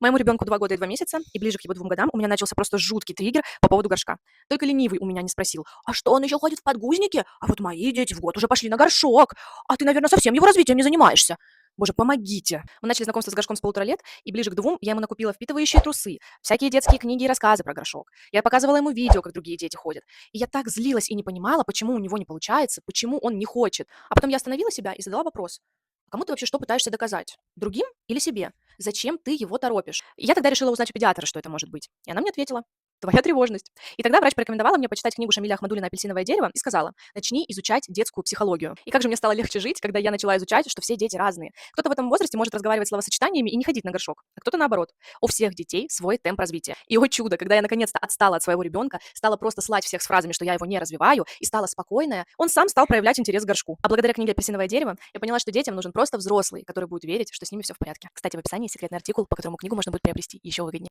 Моему ребенку 2 года и 2 месяца, и ближе к его 2 годам у меня начался просто жуткий триггер по поводу горшка. Только ленивый у меня не спросил: «А что, он еще ходит в подгузнике? А вот мои дети в год уже пошли на горшок. А ты, наверное, совсем его развитием не занимаешься». Боже, помогите. Мы начали знакомство с горшком с 1,5 лет, и ближе к 2 я ему накупила впитывающие трусы, всякие детские книги и рассказы про горшок. Я показывала ему видео, как другие дети ходят. И я так злилась и не понимала, почему у него не получается, почему он не хочет. А потом я остановила себя и задала вопрос: «А кому ты вообще что пытаешься доказать? Другим или себе? Зачем ты его торопишь?» И я тогда решила узнать у педиатра, что это может быть. И она мне ответила: «Твоя тревожность». И тогда врач порекомендовала мне почитать книгу Шамиля Ахмадуллина «Апельсиновое дерево» и сказала: начни изучать детскую психологию. И как же мне стало легче жить, когда я начала изучать, что все дети разные. Кто-то в этом возрасте может разговаривать словосочетаниями и не ходить на горшок, а кто-то наоборот. У всех детей свой темп развития. И, о чудо, когда я наконец-то отстала от своего ребенка, стала просто слать всех с фразами, что я его не развиваю, и стала спокойная, он сам стал проявлять интерес к горшку. А благодаря книге «Апельсиновое дерево» я поняла, что детям нужен просто взрослый, который будет верить, что с ними все в порядке. Кстати, в описании секретный артикул, по которому книгу можно будет приобрести еще выгоднее.